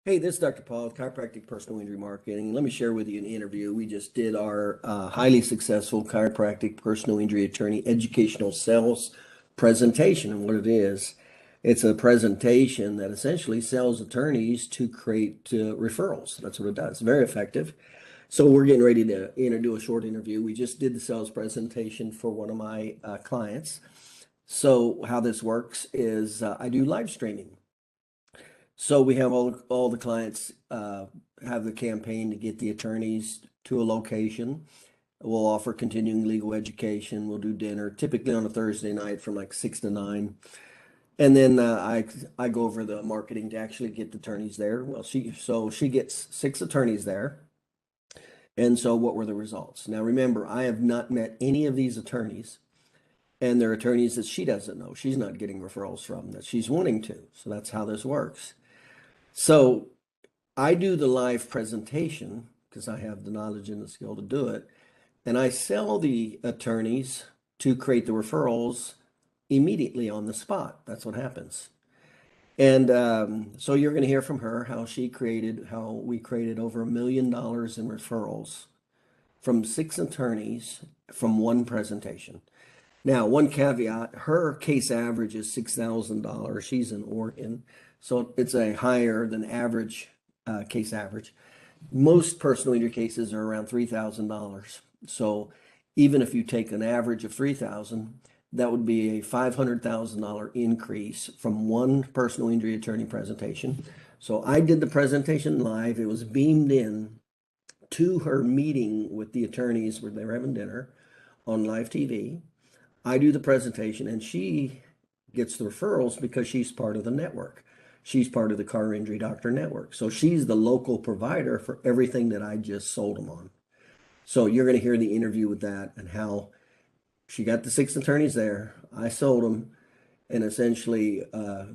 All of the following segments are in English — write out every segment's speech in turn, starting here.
Hey, this is Dr. Paul, Chiropractic Personal Injury Marketing. Let me share with you an interview. We just did our highly successful Chiropractic Personal Injury Attorney Educational Sales presentation. And what it is, it's a presentation that essentially sells attorneys to create referrals. That's what it does. Very effective. So we're getting ready to do a short interview. We just did the sales presentation for one of my clients. So how this works is I do live streaming. So we have all the clients have the campaign to get the attorneys to a location. We'll offer continuing legal education. We'll do dinner, typically on a Thursday night from like 6 to 9. And then I go over the marketing to actually get the attorneys there. Well, she gets 6 attorneys there. And so what were the results? Now remember, I have not met any of these attorneys, and they're attorneys that she doesn't know. She's not getting referrals from that she's wanting to. So that's how this works. So I do the live presentation because I have the knowledge and the skill to do it. And I sell the attorneys to create the referrals immediately on the spot. That's what happens. And so you're going to hear from her how we created over $1 million in referrals from 6 attorneys from one presentation. Now, one caveat, her case average is $6,000. She's in Oregon, so it's a higher than average case average. Most personal injury cases are around $3,000. So even if you take an average of $3,000, that would be a $500,000 increase from one personal injury attorney presentation. So I did the presentation live. It was beamed in to her meeting with the attorneys where they were having dinner on live TV. I do the presentation, and she gets the referrals because she's part of the network. She's part of the Car Injury Doctor Network. So she's the local provider for everything that I just sold them on. So you're going to hear the interview with that and how she got the 6 attorneys there. I sold them, and essentially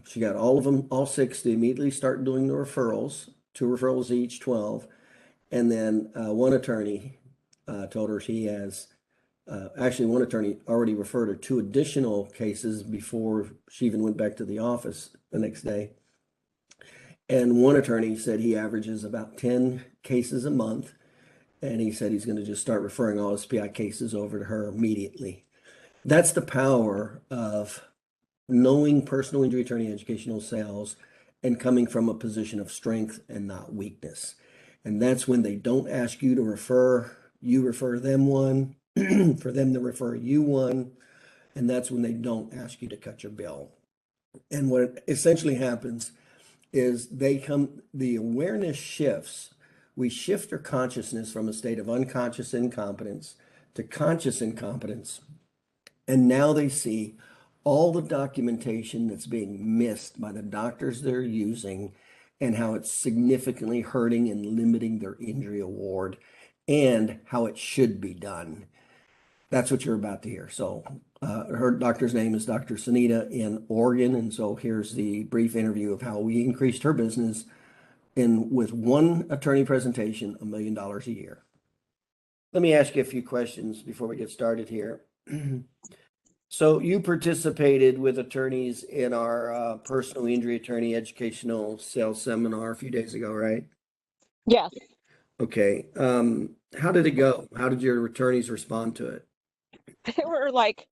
she got all of them, all 6, to immediately start doing the referrals, 2 referrals each, 12. And then one attorney told her he has actually, one attorney already referred her 2 additional cases before she even went back to the office the next day. And one attorney said he averages about 10 cases a month. And he said he's going to just start referring all his PI cases over to her immediately. That's the power of knowing personal injury attorney educational sales and coming from a position of strength and not weakness. And that's when they don't ask you to refer, you refer them one. For them to refer you one, and that's when they don't ask you to cut your bill. And what essentially happens is the awareness shifts. We shift our consciousness from a state of unconscious incompetence to conscious incompetence. And now they see all the documentation that's being missed by the doctors they're using and how it's significantly hurting and limiting their injury award and how it should be done. That's what you're about to hear. So her doctor's name is Dr. Sunita in Oregon. And so here's the brief interview of how we increased her business with one attorney presentation, $1 million a year. Let me ask you a few questions before we get started here. So you participated with attorneys in our personal injury attorney educational sales seminar a few days ago, right? Yes. Okay. How did it go? How did your attorneys respond to it? They were like,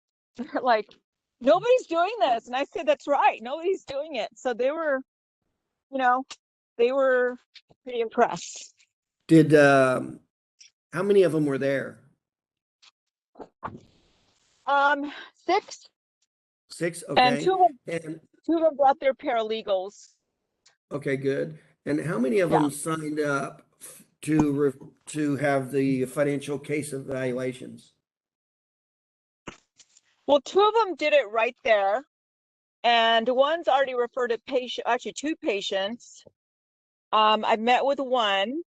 nobody's doing this. And I said, that's right. Nobody's doing it. So they were, they were pretty impressed. How many of them were there? 6. 6, okay. And two of them brought their paralegals. Okay, good. And how many of them signed up to have the financial case evaluations? Well, 2 of them did it right there. And one's already referred a patient, actually 2 patients. I've met with one,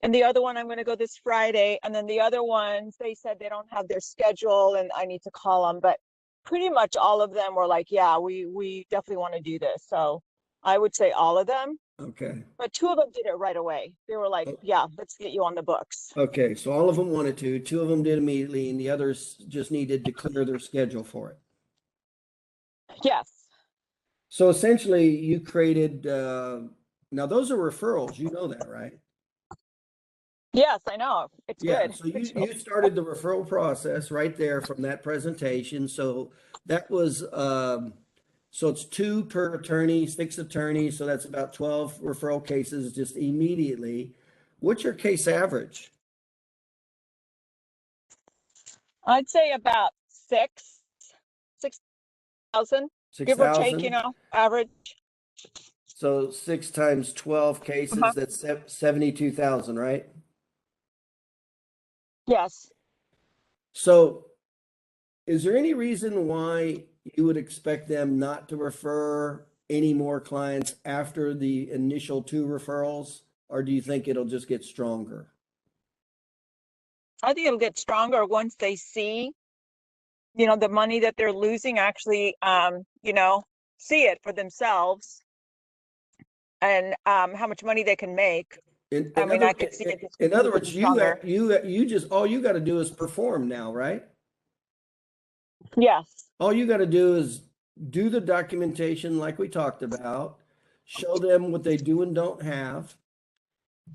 and the other one I'm going to go this Friday. And then the other ones, they said they don't have their schedule and I need to call them. But pretty much all of them were like, yeah, we definitely want to do this. So I would say all of them. Okay. But 2 of them did it right away. They were like, yeah, let's get you on the books. Okay, so all of them wanted to. 2 of them did immediately, and the others just needed to clear their schedule for it. Yes. So essentially, you created Now those are referrals. You know that, right? Yes, I know. It's Yeah. good. So you started the referral process right there from that presentation. So that was so it's 2 per attorney, 6 attorneys. So that's about 12 referral cases just immediately. What's your case average? I'd say about 6,000, give or take, 6,000. average. So 6 times 12 Uh-huh. cases, that's 72,000, right? Yes. So is there any reason why you would expect them not to refer any more clients after the initial 2 referrals? Or do you think it'll just get stronger? I think it'll get stronger once they see, the money that they're losing actually, see it for themselves and how much money they can make. I mean, I could see it just In other getting words, stronger. you just, all you got to do is perform now, right? Yes. All you got to do is do the documentation like we talked about, show them what they do and don't have.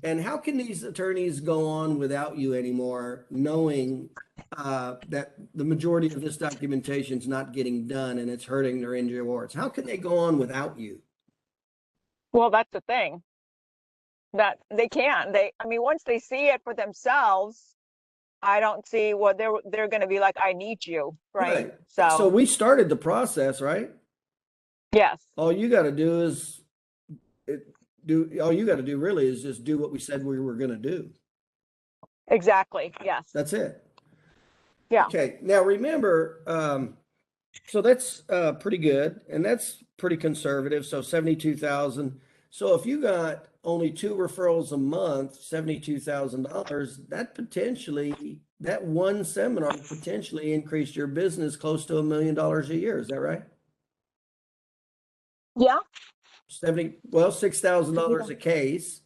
And how can these attorneys go on without you anymore, knowing that the majority of this documentation is not getting done and it's hurting their injury awards? How can they go on without you? Well, that's the thing that they can't. I mean, once they see it for themselves, I don't see what they're going to be like, I need you, right? Right. So So, we started the process, right? yes, All you got to do is all you got to do really is just do what we said we were going to do. exactly. Yes. That's it. Yeah. Okay. Now remember, so that's pretty good, and that's pretty conservative. So 72,000. So if you got only 2 referrals a month, $72,000, that one seminar potentially increased your business close to $1 million a year. Is that right? Yeah. 70, well, $6,000 a case,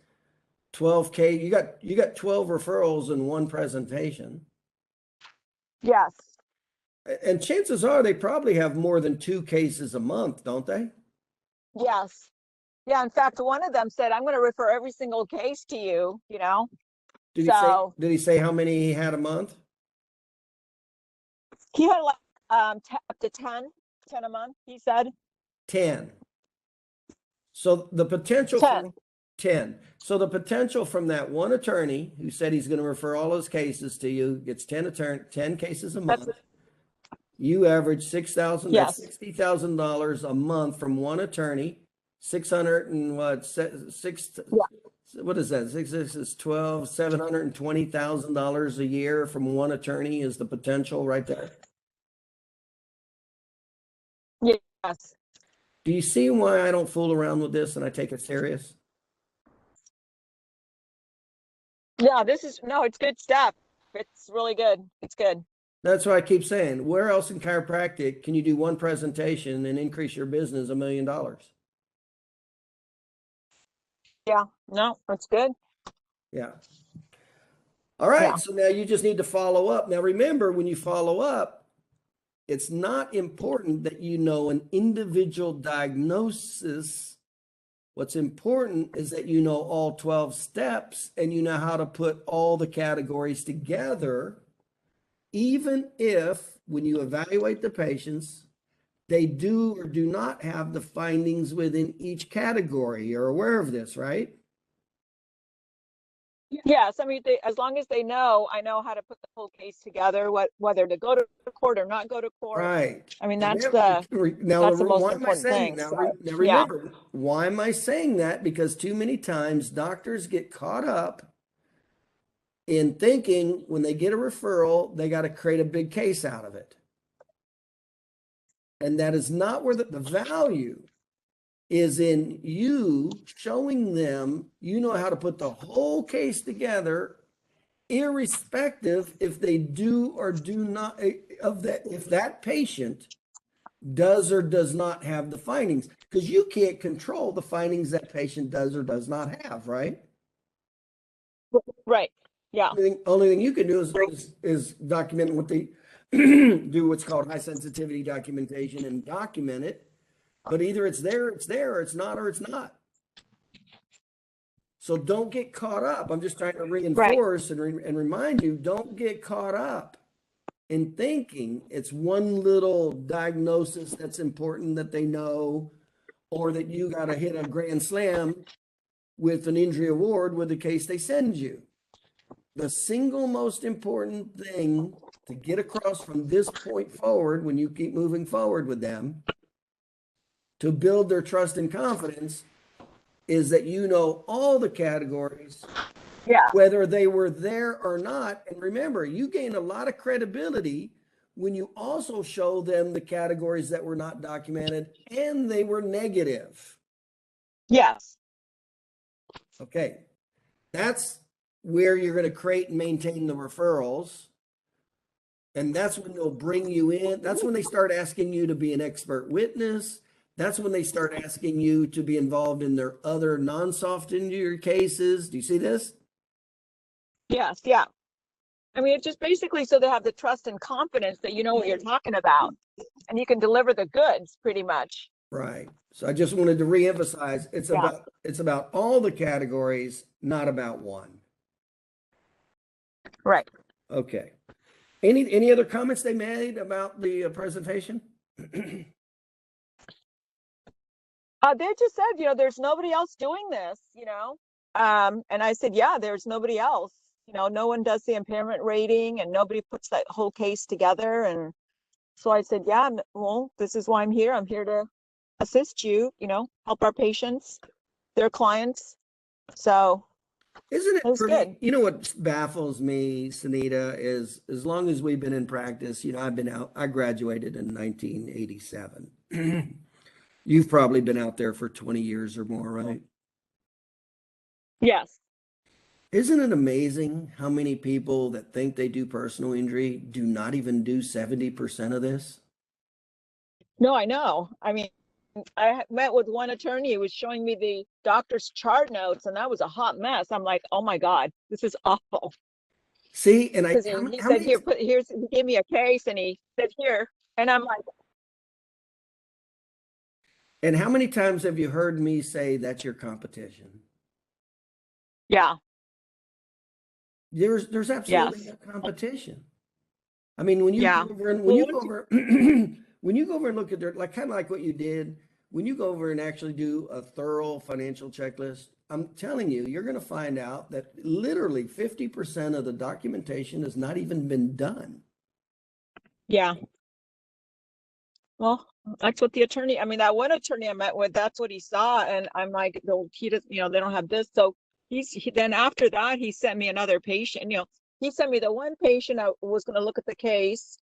12K. You got 12 referrals in one presentation. Yes. And chances are they probably have more than 2 cases a month, don't they? Yes. Yeah. In fact, one of them said, I'm going to refer every single case to you. So Did he say how many he had a month? he had like up to 10 a month, he said. 10. So the potential from 10. 10. So the potential from that one attorney who said he's going to refer all his cases to you gets 10 cases a That's month. You average 6,000, that's yes. $60,000 a month from one attorney. 600 and what, six, Yeah. what is that? Six is 12, $720,000 a year from one attorney is the potential right there. Yes. Do you see why I don't fool around with this and I take it serious? Yeah, it's good stuff. It's really good. It's good. That's why I keep saying, where else in chiropractic can you do one presentation and increase your business $1 million? Yeah. No, it's good. Yeah. All right. Yeah. So now you just need to follow up. Now, remember, when you follow up, it's not important that you know an individual diagnosis. What's important is that you know all 12 steps and you know how to put all the categories together, even if when you evaluate the patients, they do or do not have the findings within each category. You're aware of this, right? Yes. I mean, as long as they know, I know how to put the whole case together, whether to go to court or not go to court. Right. I mean, And that's the most why am I important saying thing. now? So, Now yeah. remember, why am I saying that? Because too many times doctors get caught up in thinking when they get a referral, they got to create a big case out of it. And that is not where the value is in you showing them you know how to put the whole case together, irrespective if they do or do not of that, if that patient does or does not have the findings, because you can't control the findings that patient does or does not have, right? Right. Yeah. Only thing you can do is document what they do what's called high sensitivity documentation and document it. But either it's there, or it's not, or it's not. So don't get caught up. I'm just trying to Right. reinforce and remind you, don't get caught up in thinking it's one little diagnosis that's important that they know, or that you got to hit a grand slam with an injury award with the case they send you. The single most important thing to get across from this point forward, when you keep moving forward with them, to build their trust and confidence, is that you know all the categories, Yeah. whether they were there or not. And remember, you gain a lot of credibility when you also show them the categories that were not documented and they were negative. Yes. Okay. That's where you're going to create and maintain the referrals. And that's when they'll bring you in. That's when they start asking you to be an expert witness. That's when they start asking you to be involved in their other non-soft injury cases. Do you see this? Yes. Yeah. I mean, it's just basically so they have the trust and confidence that you know what you're talking about and you can deliver the goods pretty much. Right. So I just wanted to reemphasize it's about all the categories, not about one. Right. Okay. Any other comments they made about the presentation? They just said, there's nobody else doing this, and I said, yeah, there's nobody else. No one does the impairment rating and nobody puts that whole case together. And so I said, yeah, well, this is why I'm here. I'm here to assist you, help our patients, their clients. So Isn't it it was pretty? good. You know what baffles me, Sunita, is as long as we've been in practice, I've been out, I graduated in 1987. You've probably been out there for 20 years or more, right? Yes. Isn't it amazing how many people that think they do personal injury do not even do 70% of this? No, I know. I mean, I met with one attorney who was showing me the doctor's chart notes, and that was a hot mess. I'm like, oh my God, this is awful. See, and Because how, he how said, many, he gave me a case and he said, here. And I'm like, and how many times have you heard me say that's your competition? yeah, There's absolutely yes, no competition. I mean, when you yeah. go over and when Well, you what go did you, over when you go over and look at their, like, kind of like what you did, when you go over and actually do a thorough financial checklist, I'm telling you, you're going to find out that literally 50% of the documentation has not even been done. yeah. Well, that's what the attorney, I mean, that one attorney I met with, that's what he saw. And I'm like, no, he does, they don't have this. So then after that, he sent me another patient, he sent me the one patient I was going to look at the case.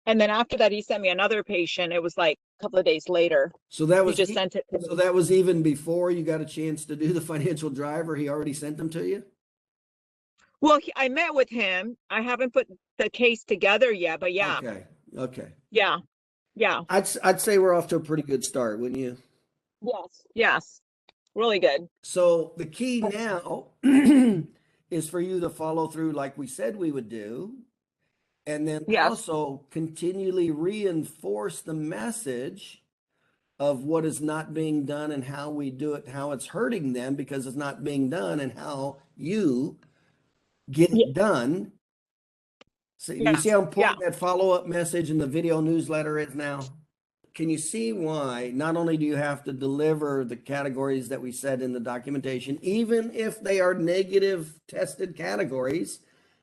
And then after that, he sent me another patient. It was like a couple of days later. So that He was just sent it to so me. that was even before you got a chance to do the financial driver. He already sent them to you. Well, I met with him. I haven't put the case together yet, but yeah, Okay. Okay. yeah, yeah, I'd say we're off to a pretty good start, wouldn't you? yes, yes, really good. So the key now is for you to follow through like we said we would do, and then Yes, also continually reinforce the message of what is not being done and how we do it, how it's hurting them because it's not being done, and how you get yeah, it done. So you see yes, how yeah, important that follow-up message in the video newsletter is now? Can you see why not only do you have to deliver the categories that we said in the documentation, even if they are negative tested categories,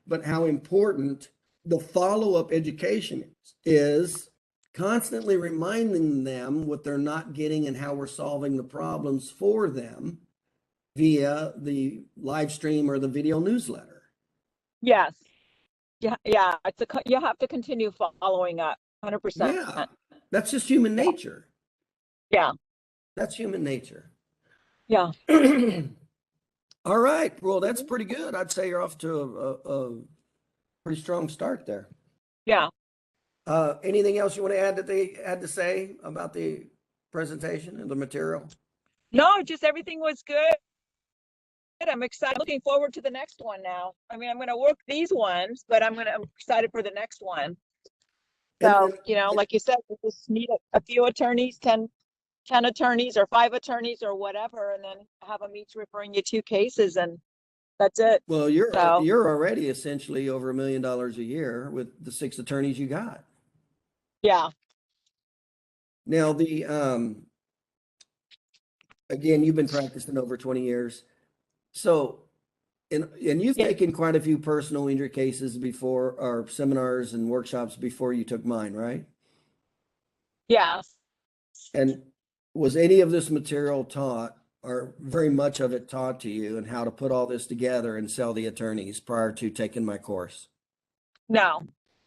but how important the follow-up education is constantly reminding them what they're not getting and how we're solving the problems for them via the live stream or the video newsletter. yes, yeah, yeah. You have to continue following up, 100%. Yeah, that's just human Yeah, nature. yeah, That's human nature. yeah. All right. Well, that's Mhm. pretty good. I'd say you're off to a pretty strong start there. Yeah. Anything else you want to add that they had to say about the presentation and the material? No, just everything was good. I'm excited. Looking forward to the next one now. I mean, I'm going to work these ones, but I'm excited for the next one. And So, then, like you said, we just need a few attorneys, 10 10 attorneys or 5 attorneys or whatever, and then have them each referring you 2 cases, and that's it. Well, So, you're already essentially over $1 million a year with the 6 attorneys you got. yeah. Now again, you've been practicing over 20 years. So, and you've Yeah. taken quite a few personal injury cases before, or seminars and workshops before you took mine, right? Yeah. And was any of this material taught, or very much of it taught to you, and how to put all this together and sell the attorneys prior to taking my course? No.